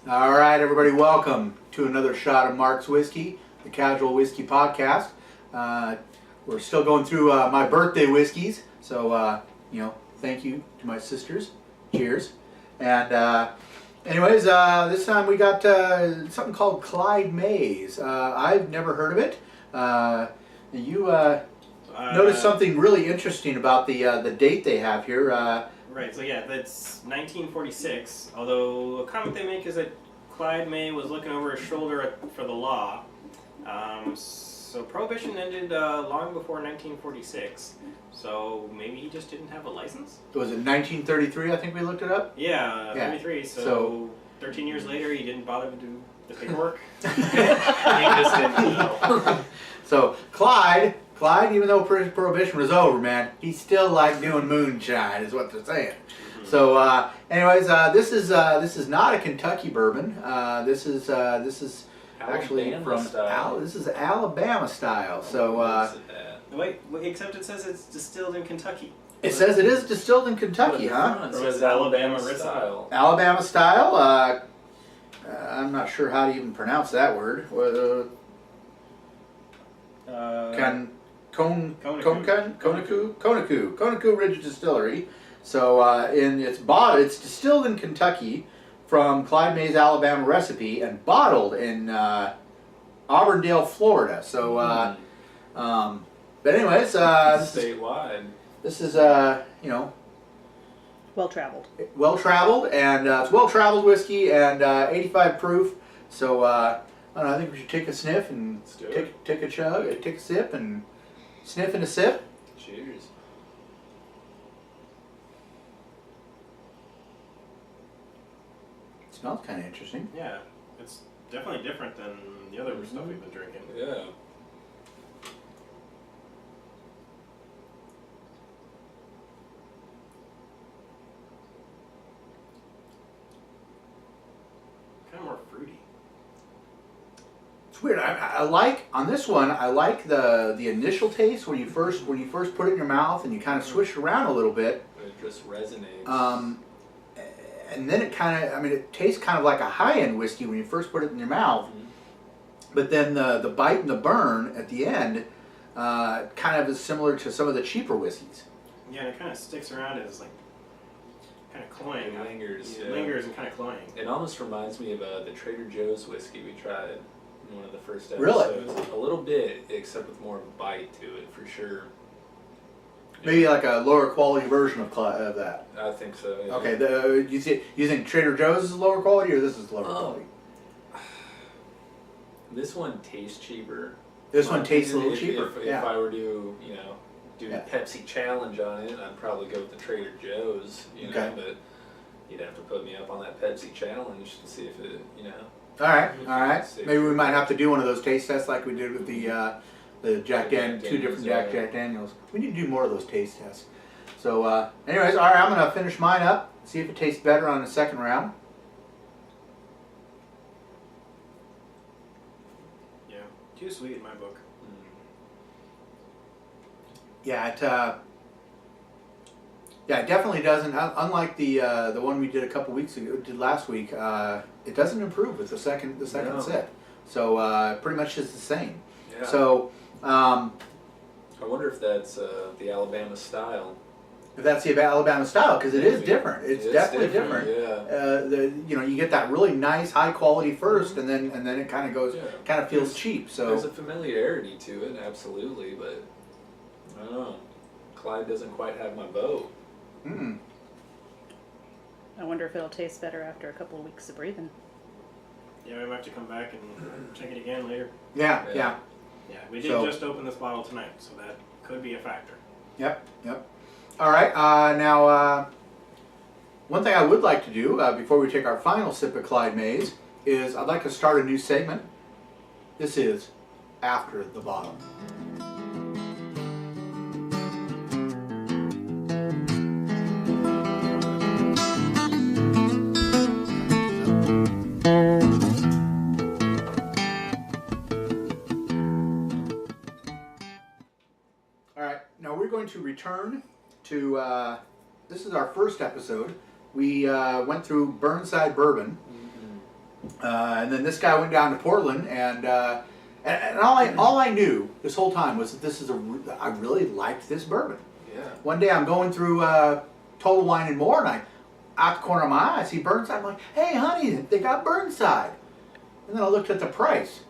All right, everybody, welcome to another shot of Mark's Whiskey, the Casual Whiskey Podcast. We're still going through my birthday whiskeys, so, thank you to my sisters. Cheers. And anyways, this time we got something called Clyde Maize. I've never heard of it. You noticed something really interesting about the date they have here. Right, so yeah, that's 1946, although a comment they make is that Clyde May was looking over his shoulder for the law. So Prohibition ended long before 1946, so maybe he just didn't have a license? Was it 1933, I think we looked it up? Yeah, 33, so 13 years later he didn't bother to do the paperwork. He just didn't know. So Clyde, even though Prohibition was over, man, he still liked doing moonshine, is what they're saying. Mm-hmm. So, anyways, this is not a Kentucky bourbon. This is actually from this is Alabama style. So, wait, except it says it's distilled in Kentucky. It says it is distilled in Kentucky, huh? It says Alabama style. Alabama style. I'm not sure how to even pronounce that word. Conacu Ridge Distillery. So it's distilled in Kentucky from Clyde May's Alabama recipe and bottled in Auburndale, Florida. So, but anyways, statewide. This is well traveled. And it's well traveled whiskey and 85 proof. So I don't know. I think we should take a sniff and take a chug, take a sip and sniff and a sip. Cheers. It smells kind of interesting. Yeah, it's definitely different than the other stuff we've been drinking. Yeah. Kind of more fruity. It's weird. I like on this one. I like the initial taste when you first put it in your mouth and you kind of swish it around a little bit. It just resonates. And then it tastes kind of like a high-end whiskey when you first put it in your mouth. Mm-hmm. But then the bite and the burn at the end kind of is similar to some of the cheaper whiskeys. Yeah, and it kind of sticks around as like kind of cloying. It lingers. It lingers and kind of cloying. It almost reminds me of the Trader Joe's whiskey we tried in one of the first episodes. Really? A little bit, except with more of a bite to it, for sure. Maybe like a lower quality version of that. I think so. Yeah. Okay. You think Trader Joe's is lower quality or this is lower quality? This one tastes cheaper. This one tastes a little cheaper. If I were to, do a Pepsi challenge on it, I'd probably go with the Trader Joe's. But you'd have to put me up on that Pepsi challenge to see if it, All right. Maybe we might have to do one of those taste tests like we did with the Jack Daniels, two different Jack Daniels. We need to do more of those taste tests. So, anyways, all right, I'm going to finish mine up, see if it tastes better on the second round. Yeah, too sweet in my book. Yeah, it definitely doesn't. Unlike the one we did a couple weeks ago, did last week, it doesn't improve with the second sip. So pretty much just the same. Yeah. So. I wonder if that's the Alabama style. If that's the Alabama style, because it is different. It's definitely different. Yeah. You get that really nice, high quality first, and then it kind of goes, kind of feels cheap. So there's a familiarity to it, absolutely, but I don't know. Clyde doesn't quite have my vote. I wonder if it'll taste better after a couple of weeks of breathing. Yeah, we might have to come back and check it again later. Yeah, we did just open this bottle tonight, so that could be a factor. Yep. All right, now one thing I would like to do before we take our final sip of Clyde Maize is I'd like to start a new segment. This is After the Bottle. Going to return to this is our first episode. We went through Burnside Bourbon, And then this guy went down to Portland, and all I knew this whole time was that this is I really liked this bourbon. Yeah. One day I'm going through Total Wine and More, and out the corner of my eye, I see Burnside. I'm like, hey, honey, they got Burnside. And then I looked at the price.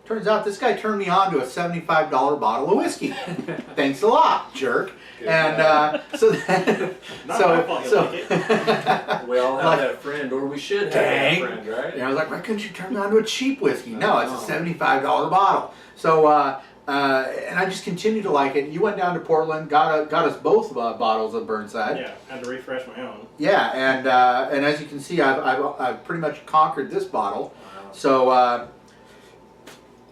Turns out this guy turned me on to a $75 bottle of whiskey. Thanks a lot, jerk. Good And so then, Not my fault you like it. We all have Like, that friend, or we should have dang. that friend, right? and I was like, why couldn't you turn me on to a cheap whiskey? No, it's a $75 bottle. So and I just continued to like it. You went down to Portland, got us both bottles of Burnside. Yeah, had to refresh my own. Yeah, and as you can see, I've pretty much conquered this bottle. Wow. So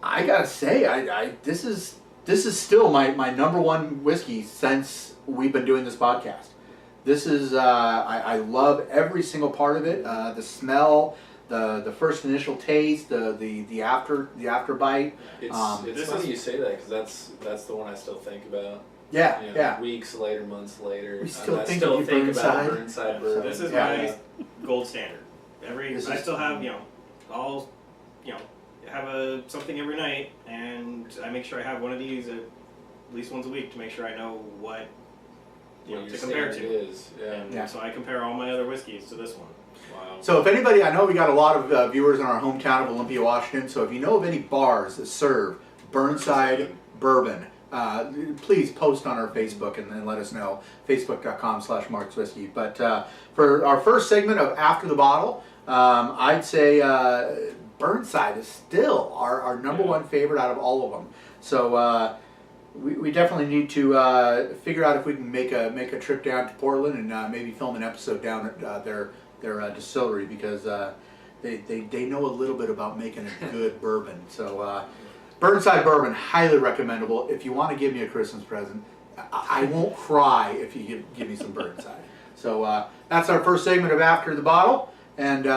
I gotta say, this is still my number one whiskey since we've been doing this podcast. This is I love every single part of it. The smell, the first initial taste, the after bite. It's funny you say that, because that's the one I still think about. Yeah, You know, yeah. Weeks later, months later, We still I think still of think Burnside. about Burnside So bourbon. this is Yeah. my gold standard. I still have, have something every night, and I make sure I have one of these at least once a week to make sure I know what What your to compare standard to. is. Yeah. And Yeah. so I compare all my other whiskeys to this one. Wow. So if anybody, I know we got a lot of viewers in our hometown of Olympia, Washington. So if you know of any bars that serve Burnside bourbon, please post on our Facebook and let us know. Facebook.com/MarksWhiskey. But for our first segment of After the Bottle, I'd say Burnside is still our number one favorite out of all of them. So we definitely need to figure out if we can make a trip down to Portland and maybe film an episode down at their distillery, because they know a little bit about making a good bourbon. So Burnside bourbon, highly recommendable. If you want to give me a Christmas present, I won't cry if you give me some Burnside. So that's our first segment of After the Bottle, and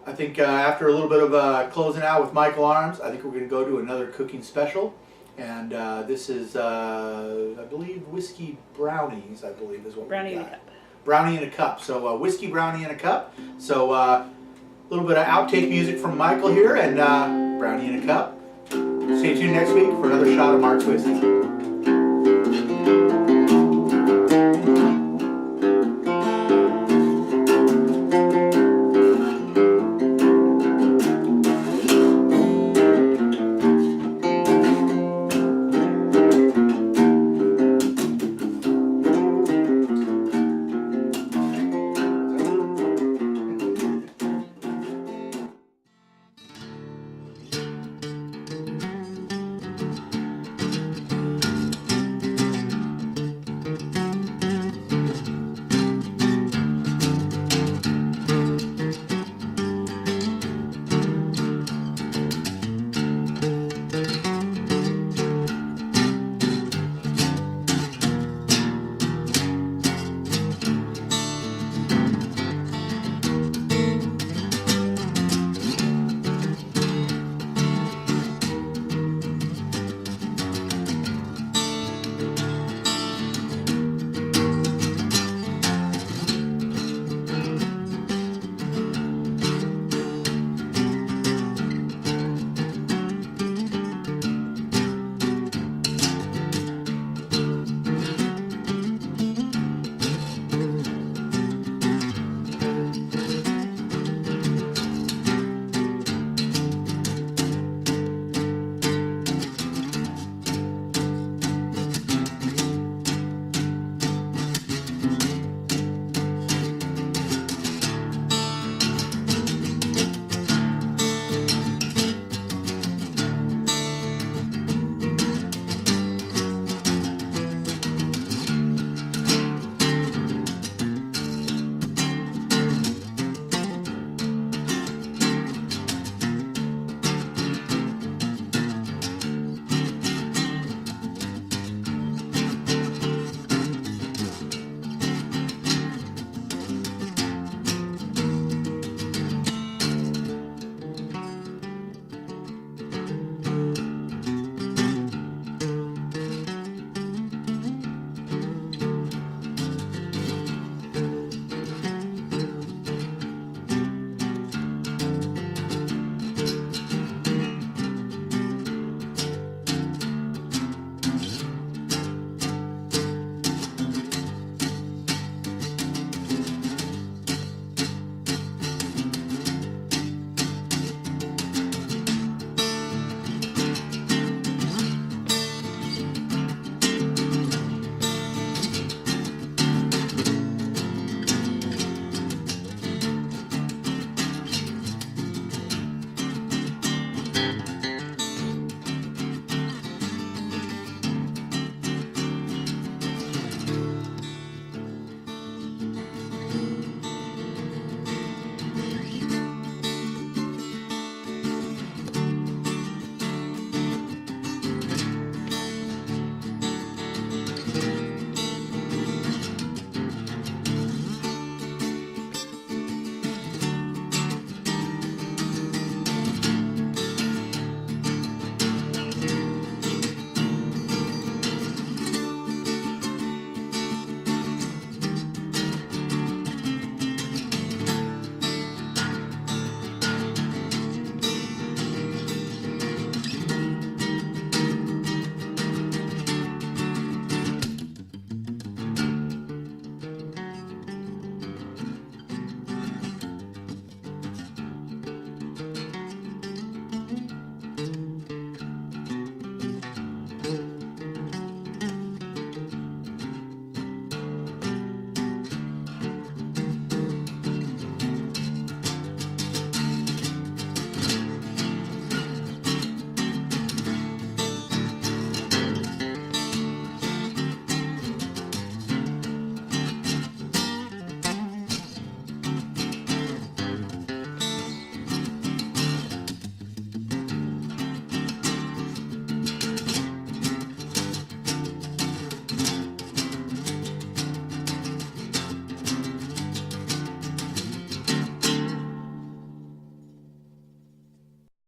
I think after a little bit of closing out with Michael Arms, I think we're going to go to another cooking special. And this is, I believe, whiskey brownies, I believe is what Brownie we in got. a cup. Brownie in a cup. So whiskey brownie in a cup. So a little bit of outtake music from Michael here, and brownie in a cup. Stay tuned next week for another shot of Mark's Whiskey.